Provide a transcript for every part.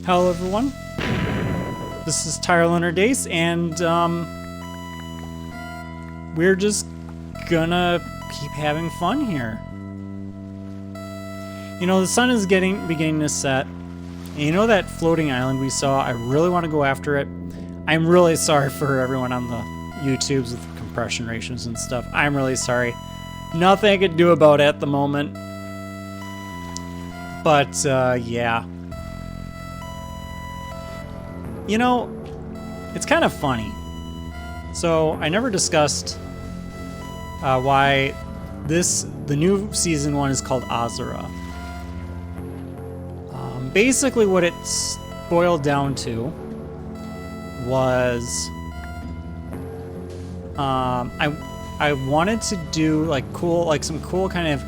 Hello everyone, this is Tyrell Dace, and we're just gonna keep having fun here. You know, the sun is beginning to set, and you know that floating island we saw? I really want to go after it. I'm really sorry for everyone on the YouTubes with compression ratios and stuff. I'm really sorry. Nothing I could do about it at the moment. But, yeah. You know, it's kind of funny. So, I never discussed why the new season 1 is called Azura. Basically what it's boiled down to was I wanted to do like some cool kind of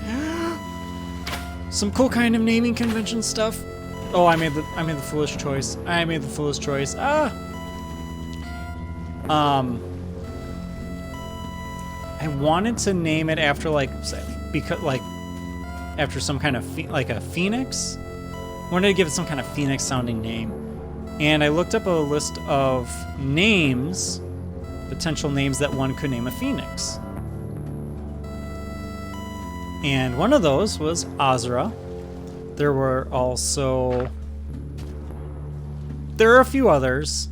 naming convention stuff. Oh, I made the foolish choice. I wanted to name it after after some kind of a phoenix. I wanted to give it some kind of phoenix sounding name. And I looked up a list of names, potential names that one could name a phoenix. And one of those was Azura. There are a few others.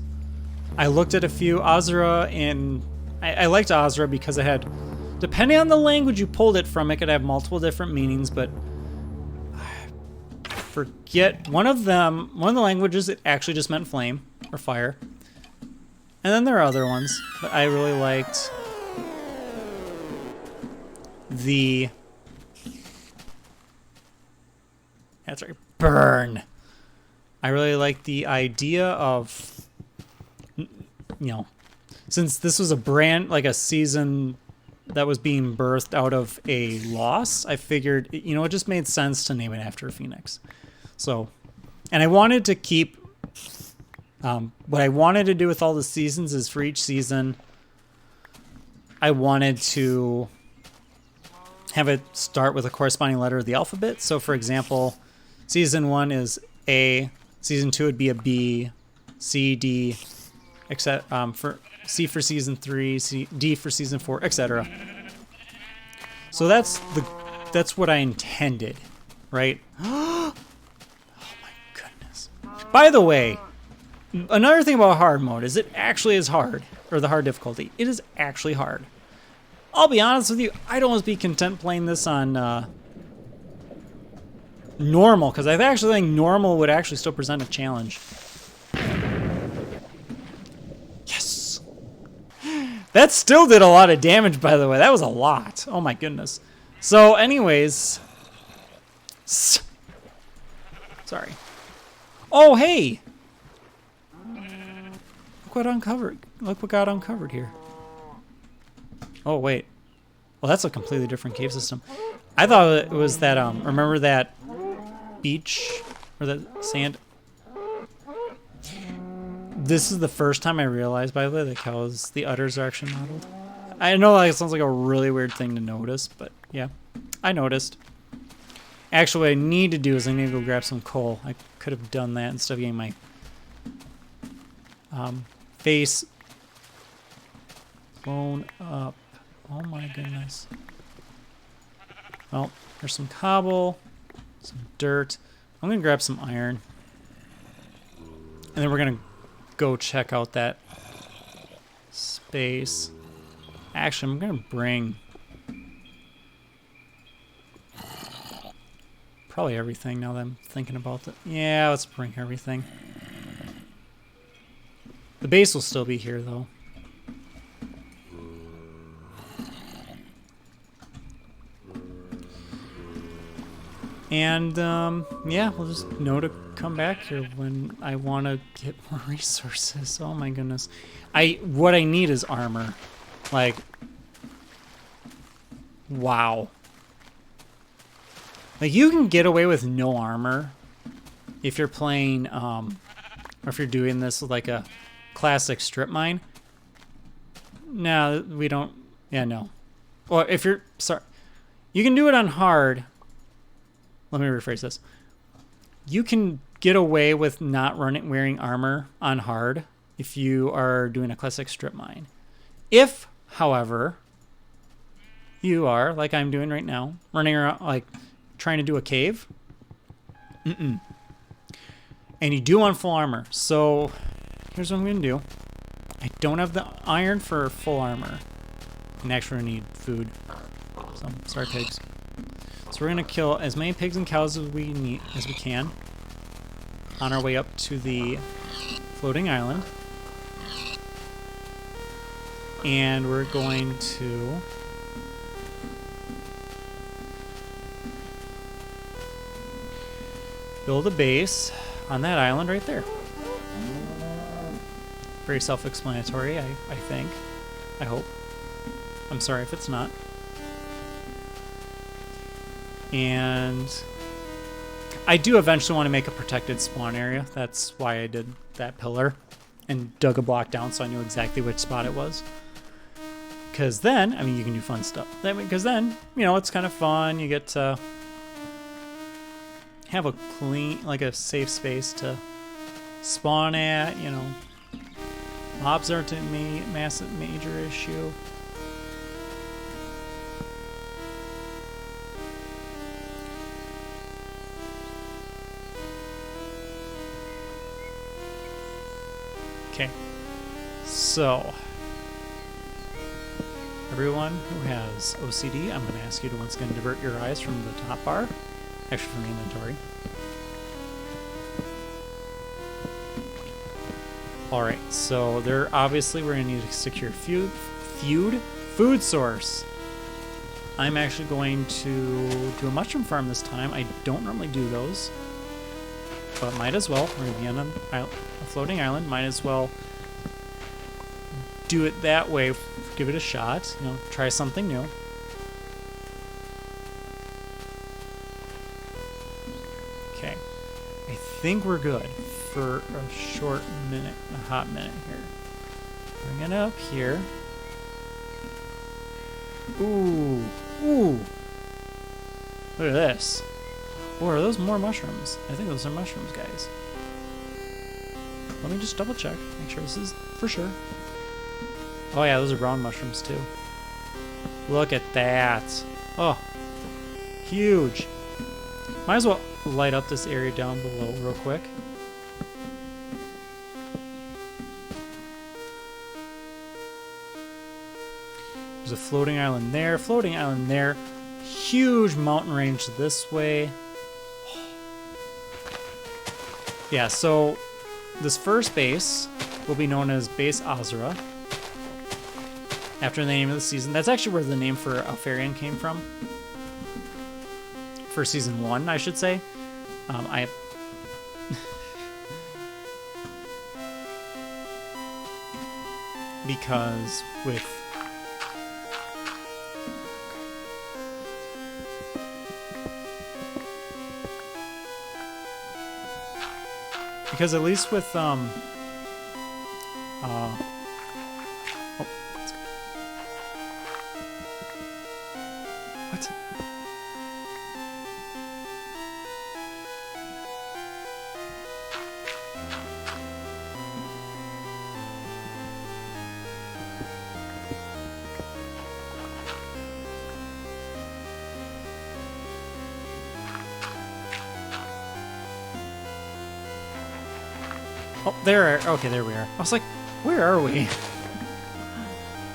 I looked at a few. Azura, and I liked Azura because it had, depending on the language you pulled it from, it could have multiple different meanings, but I forget one of the languages, it actually just meant flame or fire. And then there are other ones, but I really liked that's right, burn. I really like the idea of, you know, since this was a season that was being birthed out of a loss, I figured, you know, it just made sense to name it after a phoenix. So, and I wanted to keep, what I wanted to do with all the seasons is for each season, I wanted to have it start with a corresponding letter of the alphabet. So, for example, Season 1 is A, Season 2 would be a B, C, D, except for C for Season 3, D for Season 4, etc. So that's what I intended, right? Oh my goodness. By the way, another thing about hard mode is it actually is hard, or the hard difficulty. It is actually hard. I'll be honest with you, I'd almost be content playing this on normal, because I actually think normal would actually still present a challenge. Yes! That still did a lot of damage, by the way. That was a lot. Oh my goodness. So anyways. Sorry. Oh, hey! Look what got uncovered here. Oh, wait. Well, that's a completely different cave system. I thought it was that, remember that beach or that sand? This is the first time I realized, by the way, that cows, the udders are actually modeled. I know it sounds like a really weird thing to notice, but yeah, I noticed. Actually, what I need to do is I need to go grab some coal. I could have done that instead of getting my face blown up. Oh my goodness. Well, there's some cobble, some dirt. I'm gonna grab some iron. And then we're gonna go check out that space. Actually, I'm gonna bring probably everything now that I'm thinking about it. Yeah, let's bring everything. The base will still be here though. And, yeah, we'll just know to come back here when I want to get more resources. Oh my goodness. What I need is armor. Like, wow. Like, you can get away with no armor if you're playing, or if you're doing this with, like, a classic strip mine. No, we don't, yeah, no. Or if you're, sorry. You can do it on hard. Let me rephrase this. You can get away with not wearing armor on hard if you are doing a classic strip mine. If, however, you are, like I'm doing right now, running around, like, trying to do a cave, and you do want full armor. So, here's what I'm going to do. I don't have the iron for full armor. And actually, I need food. So, sorry, pigs. So we're going to kill as many pigs and cows as we can on our way up to the floating island. And we're going to build a base on that island right there. Very self-explanatory, I think. I hope. I'm sorry if it's not. And I do eventually want to make a protected spawn area. That's why I did that pillar and dug a block down so I knew exactly which spot it was. Because then, I mean, you can do fun stuff. Because then, you know, it's kind of fun. You get to have a clean, like a safe space to spawn at, you know. Mobs aren't a major issue. Okay, so everyone who has OCD, I'm going to ask you to once again divert your eyes from the top bar, actually from the inventory. Alright, so there obviously we're going to need a secure food source. I'm actually going to do a mushroom farm this time. I don't normally do those, but might as well. We're going to be on a floating island. Might as well do it that way. Give it a shot. You know, try something new. Okay, I think we're good for a short minute, a hot minute here. Bring it up here. Ooh, ooh! Look at this. Or are those more mushrooms? I think those are mushrooms, guys. Let me just double check. Make sure this is for sure. Oh yeah, those are brown mushrooms too. Look at that. Oh, huge. Might as well light up this area down below real quick. There's a floating island there, huge mountain range this way. Yeah, so this first base will be known as Base Azra, after the name of the season. That's actually where the name for Alfarian came from. For season 1, I should say. Because with at least with oh, what? Oh, there. Okay, there we are. I was like, where are we?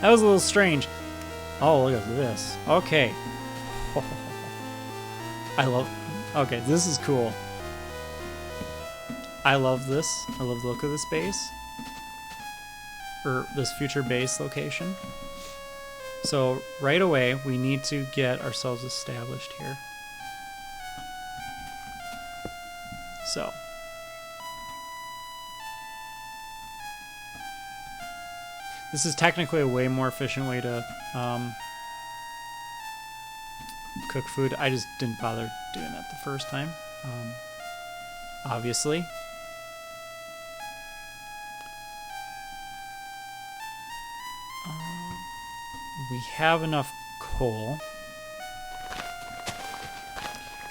That was a little strange. Oh, look at this. Okay. I love... Okay, this is cool. I love this. I love the look of this base. Or this future base location. So, right away, we need to get ourselves established here. So... This is technically a way more efficient way to cook food. I just didn't bother doing that the first time, obviously. We have enough coal.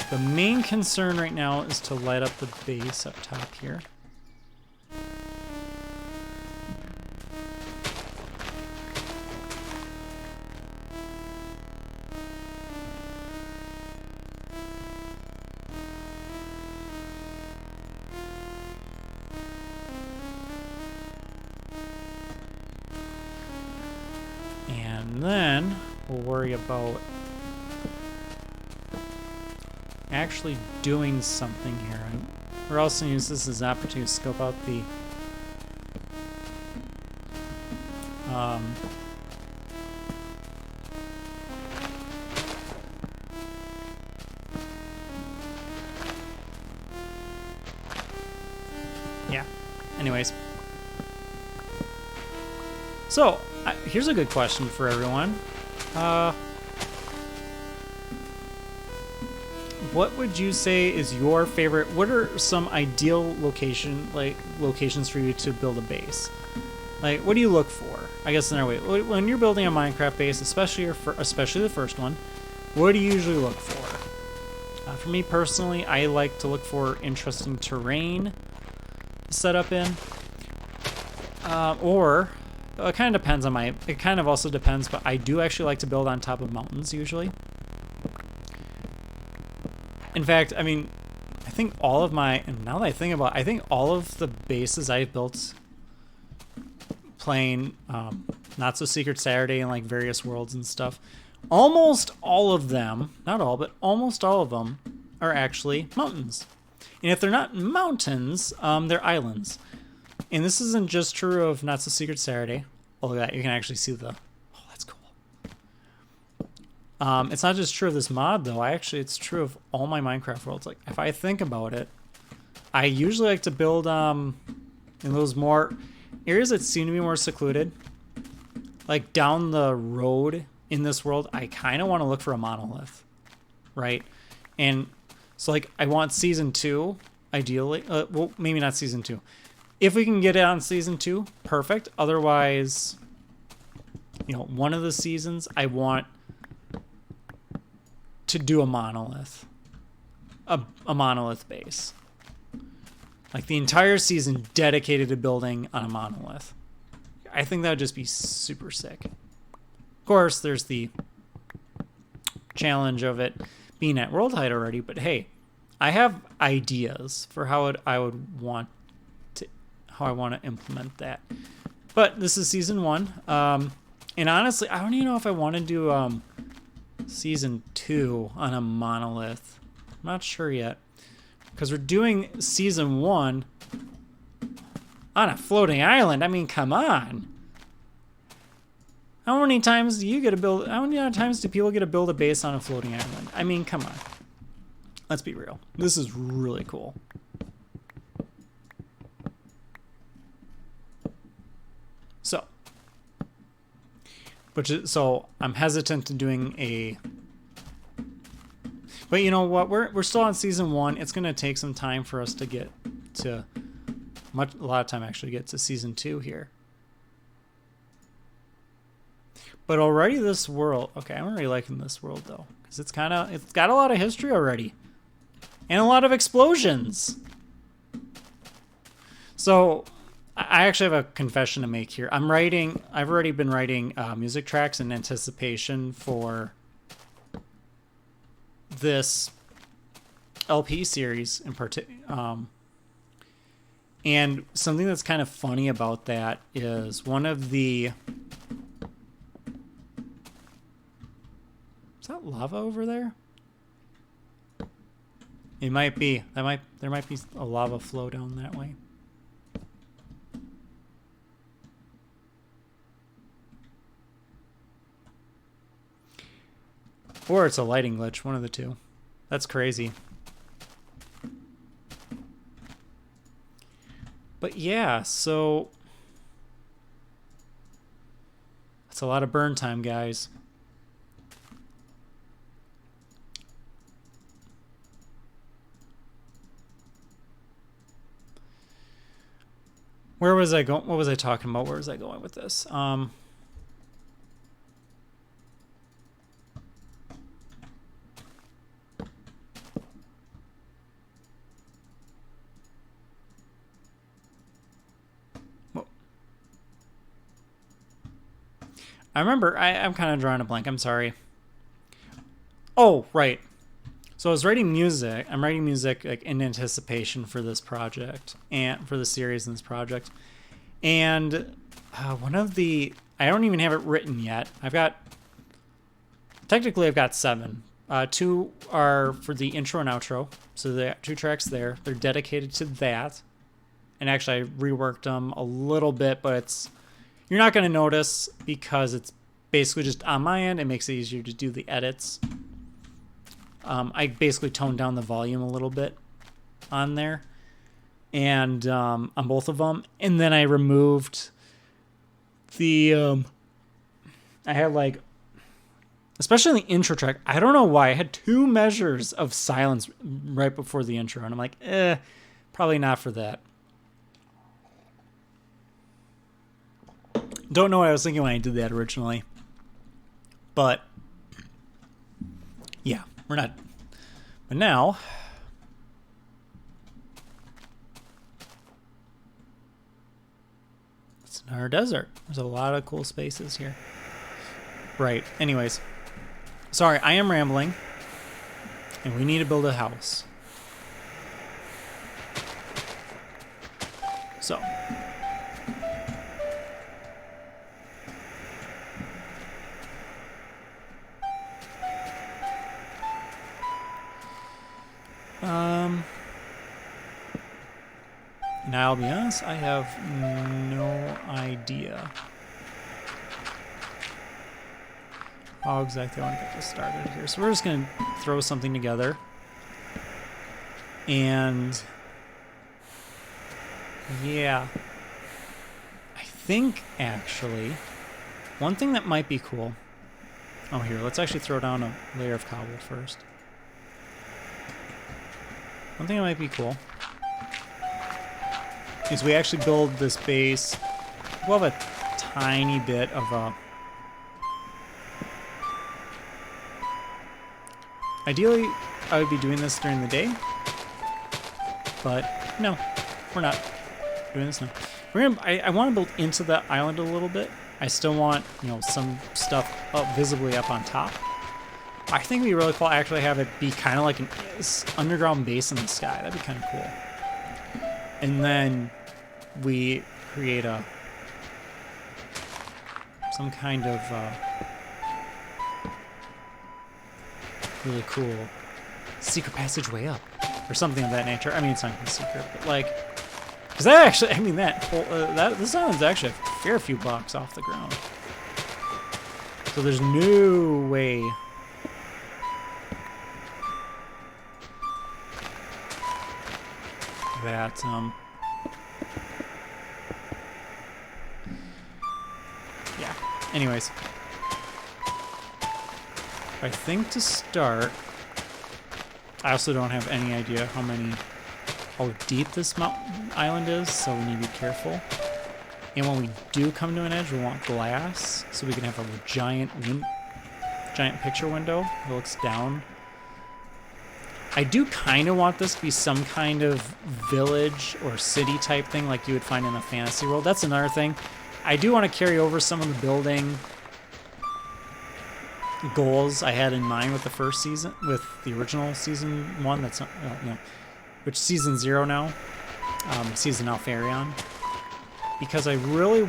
The main concern right now is to light up the base up top here. And then we'll worry about actually doing something here. And we're also going to use this as an opportunity to scope out the yeah. Anyways. So, here's a good question for everyone. What would you say is your favorite? What are some ideal locations for you to build a base? Like, what do you look for? I guess another way, when you're building a Minecraft base, especially the first one, what do you usually look for? For me personally, I like to look for interesting terrain to set up in, or it kind of depends on it kind of also depends, but I do actually like to build on top of mountains usually. In fact, I mean, I think all of now that I think about it, I think all of the bases I've built playing Not So Secret Saturday and like various worlds and stuff, almost all of them, not all, but almost all of them are actually mountains. And if they're not mountains, they're islands. And this isn't just true of Not So Secret Saturday. Oh, look at that. You can actually see the... Oh, that's cool. It's not just true of this mod, though. It's true of all my Minecraft worlds. Like, if I think about it, I usually like to build in those more areas that seem to be more secluded. Like, down the road in this world, I kind of want to look for a monolith, right? And so, like, I want Season 2, ideally. Well, maybe not Season 2. If we can get it on Season 2, perfect. Otherwise, you know, one of the seasons, I want to do a monolith. A monolith base. Like the entire season dedicated to building on a monolith. I think that would just be super sick. Of course, there's the challenge of it being at world height already, but hey, I have ideas for how I want to implement that. But this is Season 1. And honestly, I don't even know if I want to do Season 2 on a monolith. I'm not sure yet. Because we're doing Season 1 on a floating island. I mean, come on. How many times do people get to build a base on a floating island? I mean, come on. Let's be real. This is really cool. So I'm hesitant to doing but you know what? We're still on Season 1. It's gonna take some time for us to get to a lot of time actually get to Season 2 here. But already this world, okay, I'm really liking this world though, because it's got a lot of history already, and a lot of explosions. So I actually have a confession to make here. I've already been writing music tracks in anticipation for this LP series in particular. And something that's kind of funny about that is one of the... Is that lava over there? It might be. There might be a lava flow down that way. Or it's a lighting glitch, one of the two. That's crazy. But yeah, so... That's a lot of burn time, guys. Where was I going? What was I talking about? Where was I going with this? I remember, I'm kind of drawing a blank. I'm sorry. Oh, right. So I was writing music. I'm writing music like in anticipation for this project and for the series in this project. And one of the, I don't even have it written yet. Technically I've got 7. 2 are for the intro and outro. So there are 2 tracks there. They're dedicated to that. And actually I reworked them a little bit, but you're not going to notice because it's basically just on my end. It makes it easier to do the edits. I basically toned down the volume a little bit on there and on both of them. And then I removed the, I had like, especially in the intro track, I don't know why I had 2 measures of silence right before the intro. And I'm like, probably not for that. Don't know what I was thinking when I did that originally. But yeah, we're not. But now, it's another desert. There's a lot of cool spaces here. Right. Anyways, sorry, I am rambling. And we need to build a house. So. Now I'll be honest, I have no idea how exactly I want to get this started here. So we're just going to throw something together. And yeah, I think actually one thing that might be cool. Oh, here, let's actually throw down a layer of cobble first. One thing that might be cool is we actually build this base. We'll have a tiny bit of a... Ideally, I would be doing this during the day, but no, we're not doing this now. I want to build into the island a little bit. I still want, some stuff visibly up on top. I think it'd be really cool to actually have it be kind of like an underground base in the sky. That'd be kind of cool. And then we create some kind of really cool secret passageway up or something of that nature. I mean, it's not gonna be secret, but like, because that actually, I mean, that whole this island's actually a fair few blocks off the ground, so there's no way that yeah. Anyways, I think to start, I also don't have any idea how deep this mountain island is, so we need to be careful. And when we do come to an edge, we want glass, so we can have a giant picture window that looks down. I do kind of want this to be some kind of village or city type thing like you would find in a fantasy world. That's another thing. I do want to carry over some of the building goals I had in mind with the first season, with the original season 1. That's not, which season 0 now, season Alfarion, because I really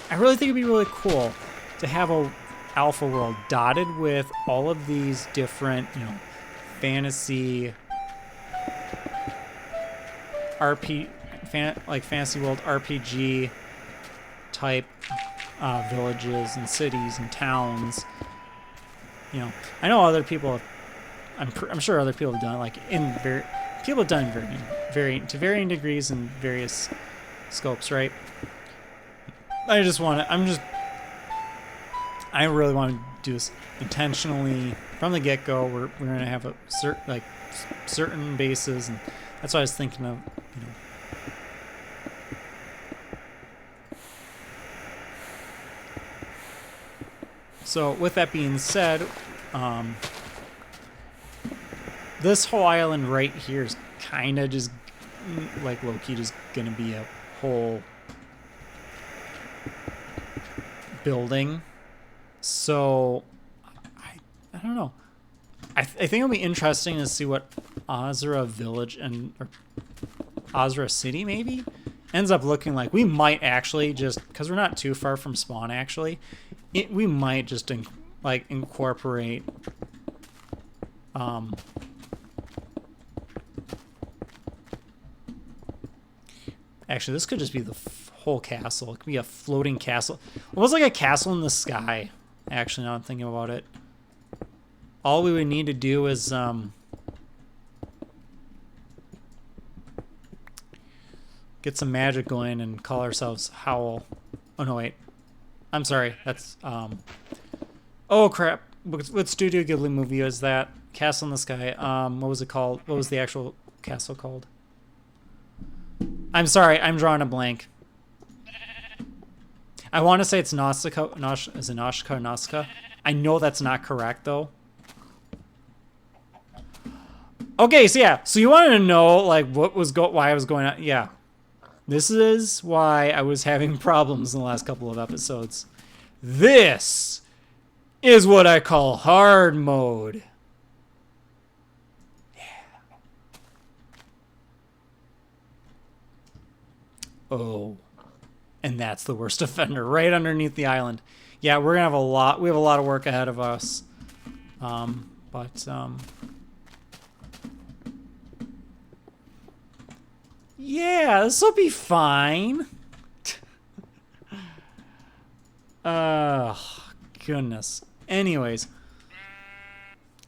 think it'd be really cool to have a alpha world dotted with all of these different, fantasy fantasy world RPG type villages and cities and towns. I know other people I'm sure other people have done it, like people have done it to varying degrees and various scopes, right? I really want to do this intentionally from the get-go. We're going to have a certain bases, and that's what I was thinking of, So with that being said, this whole island right here is kind of just like low-key just gonna be a whole building. So, I don't know. I think it'll be interesting to see what Azra Village or Azra City maybe ends up looking like. We might actually just, because we're not too far from spawn actually, we might just incorporate actually this could just be the whole castle. It could be a floating castle. It was like a castle in the sky, actually, now I'm thinking about it. All we would need to do is get some magic going and call ourselves Howl. Oh no, wait. I'm sorry. That's oh crap. What Studio Ghibli movie is that? Castle in the Sky. What was it called? What was the actual castle called? I'm sorry. I'm drawing a blank. I want to say it's Nausicaa. Is it Nausicaa or Nausicaa? I know that's not correct though. Okay, so yeah. So you wanted to know like why I was going on? Yeah. This is why I was having problems in the last couple of episodes. This is what I call hard mode. Yeah. Oh. And that's the worst offender right underneath the island. Yeah, we're gonna have we have a lot of work ahead of us. Yeah, this will be fine. Goodness. Anyways,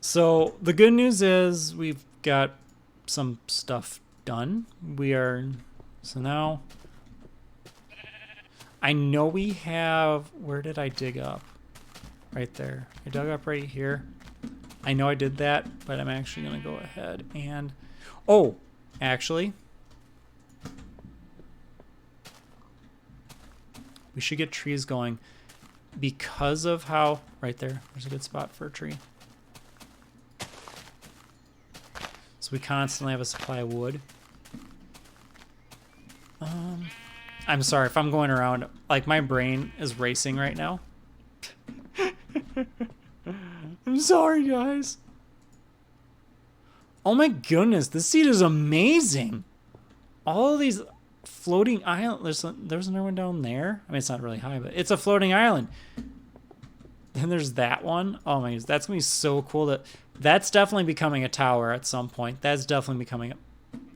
so the good news is we've got some stuff done. So now I know we have, where did I dig up? Right there. I dug up right here. I know I did that, but I'm actually going to go ahead and, oh, actually, we should get trees going because of how, right there's a good spot for a tree. So we constantly have a supply of wood. I'm sorry if I'm going around, like my brain is racing right now. I'm sorry, guys. Oh my goodness, this seed is amazing. All of these floating islands. There's another one down there. I mean, it's not really high, but it's a floating island. Then there's that one. Oh my goodness, that's gonna be so cool. That's definitely becoming a tower at some point. That's definitely becoming a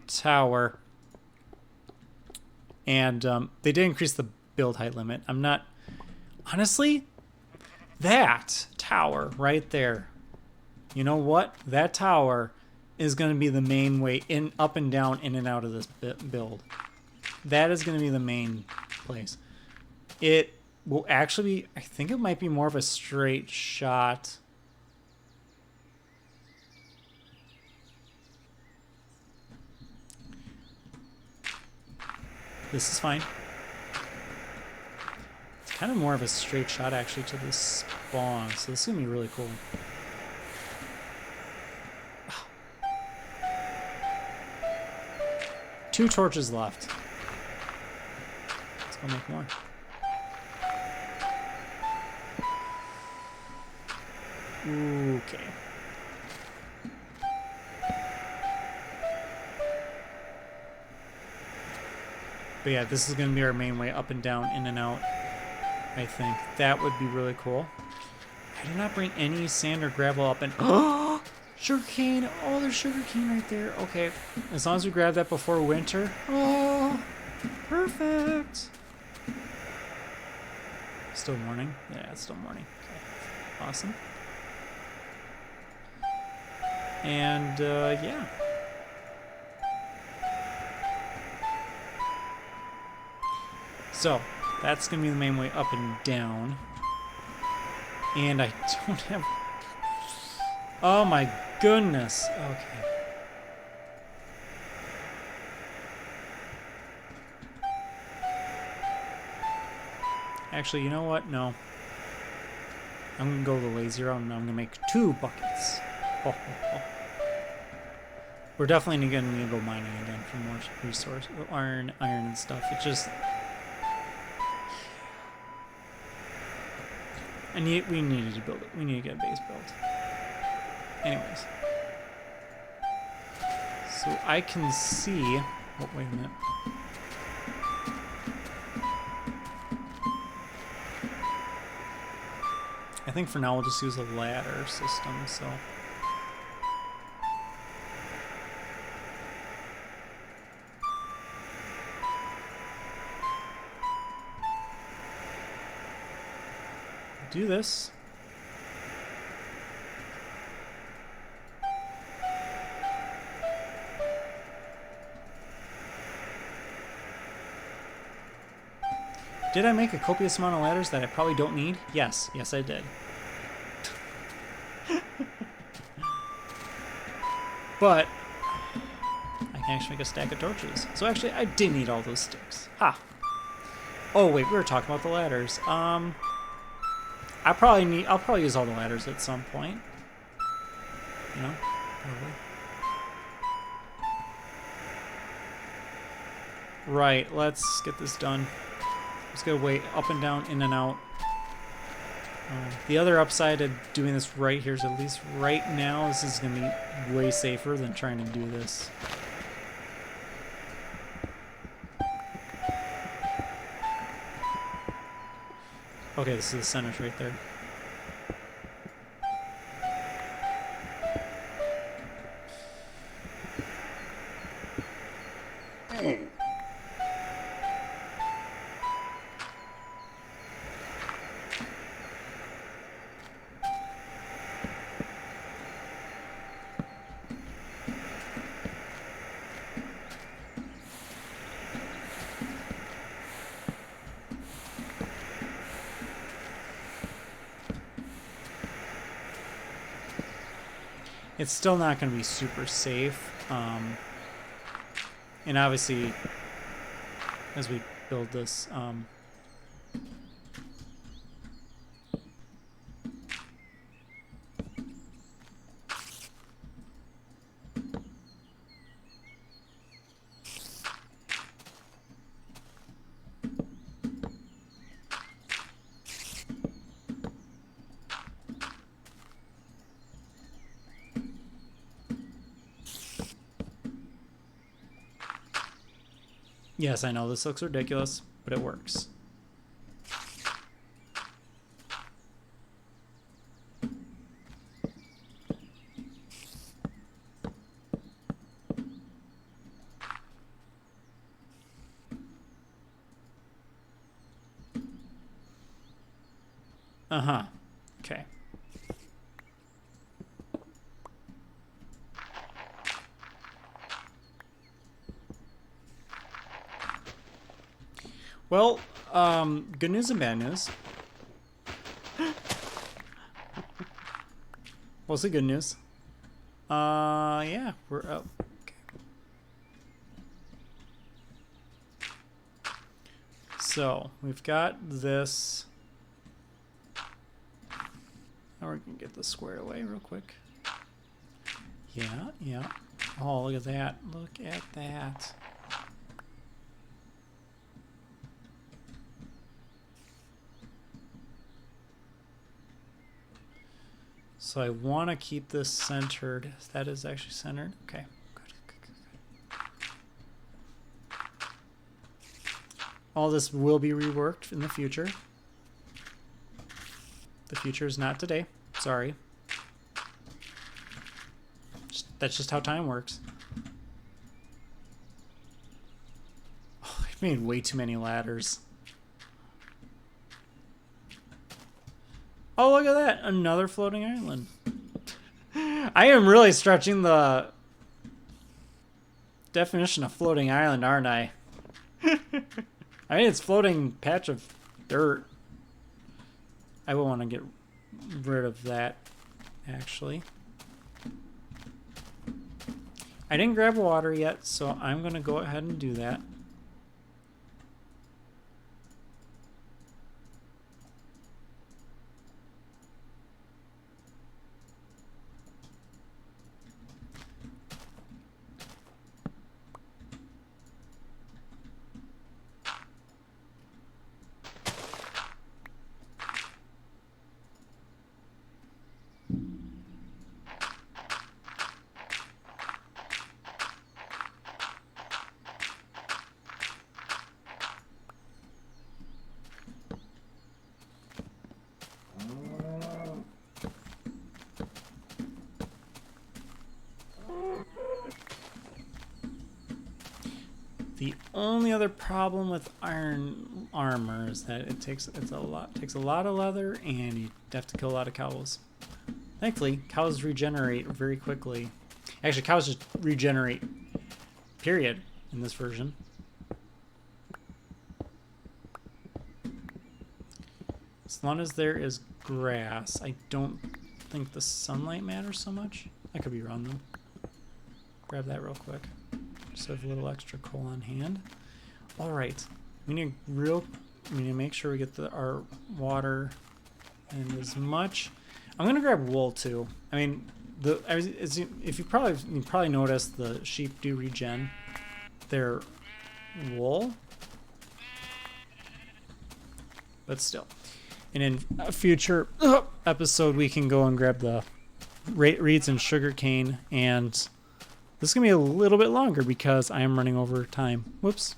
tower. And they did increase the build height limit. I'm not, honestly, that tower right there. You know what? That tower is going to be the main way up and down, in and out of this build. That is going to be the main place. It will actually be, I think it might be more of a straight shot. This is fine. It's kind of more of a straight shot actually to the spawn, so this is going to be really cool. 2 torches left. Let's go make more. Okay. But yeah, this is going to be our main way up and down, in and out, I think. That would be really cool. I did not bring any sand or gravel up and... Oh! Sugarcane! Oh, there's sugarcane right there. Okay. As long as we grab that before winter. Oh! Perfect! Still morning? Yeah, it's still morning. Okay. Awesome. And, yeah. So, that's going to be the main way up and down. And I don't have... Oh my goodness. Okay. Actually, you know what? No. I'm going to go the lazy route and I'm going to make 2 buckets. Oh, oh, oh. We're definitely going to need to go mining again for more resources. Iron and stuff. It just... We needed to build it. We need to get a base built. Anyways. So I can see... Oh, wait a minute. I think for now we'll just use a ladder system, so... do this. Did I make a copious amount of ladders that I probably don't need? Yes. Yes, I did. But I can actually make a stack of torches. So actually, I did need all those sticks. Ha! Oh, wait, we were talking about the ladders. I'll probably use all the ladders at some point. You know? Probably. Right, let's get this done. Just gotta wait up and down, in and out. The other upside of doing this right here is at least right now, this is gonna be way safer than trying to do this. Okay, this is the center right there. It's still not going to be super safe. And obviously, as we build this, yes, I know this looks ridiculous, but it works. Uh-huh. Okay. Well, good news and bad news. Mostly good news. Yeah, we're up. Okay. So, we've got this. Now we're gonna get this squared away real quick. Yeah, yeah. Oh, look at that. Look at that. So I want to keep this centered. That is actually centered. Okay. Good, good, good, good. All this will be reworked in the future. The future is not today. Sorry. That's just how time works. Oh, I made way too many ladders. Oh, look at that. Another floating island. I am really stretching the definition of floating island, aren't I? I mean, it's floating patch of dirt. I will want to get rid of that, actually. I didn't grab water yet, so I'm going to go ahead and do that. The only other problem with iron armor is that it takes a lot of leather, and you have to kill a lot of cows. Thankfully, cows regenerate very quickly. Actually, cows just regenerate, period, in this version. As long as there is grass, I don't think the sunlight matters so much. I could be wrong, though. Grab that real quick. Just have a little extra coal on hand. All right, we need to make sure we get our water and as much. I'm gonna grab wool too. I mean, if you probably noticed, the sheep do regen their wool, but still. And in a future episode, we can go and grab the reeds and sugar cane, and this is gonna be a little bit longer because I am running over time. Whoops.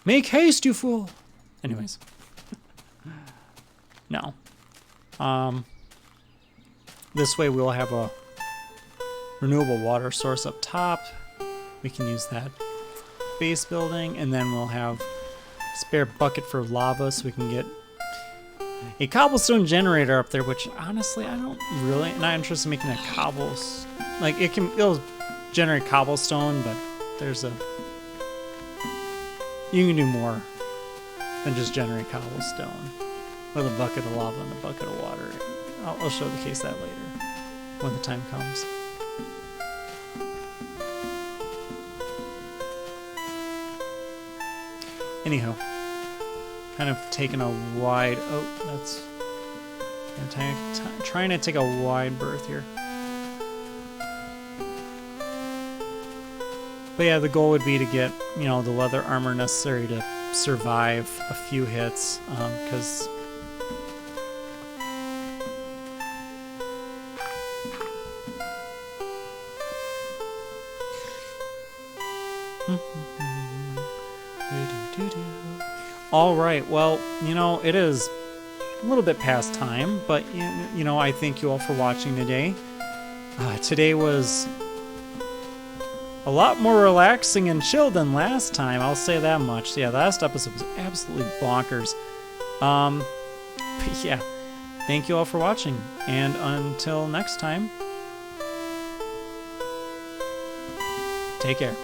Make haste, you fool. Anyways. No. This way we'll have a renewable water source up top. We can use that base building, and then we'll have a spare bucket for lava so we can get a cobblestone generator up there, which honestly not interested in making a like it'll generate cobblestone, but you can do more than just generate cobblestone with a bucket of lava and a bucket of water. I'll show the case that later when the time comes. Anyhow, kind of taking a wide. Trying to take a wide berth here. But yeah, the goal would be to get the leather armor necessary to survive a few hits, because. All right, well, it is a little bit past time, but I thank you all for watching today. Today was a lot more relaxing and chill than last time, I'll say that much. Yeah, the last episode was absolutely bonkers. But yeah, thank you all for watching, and until next time, take care.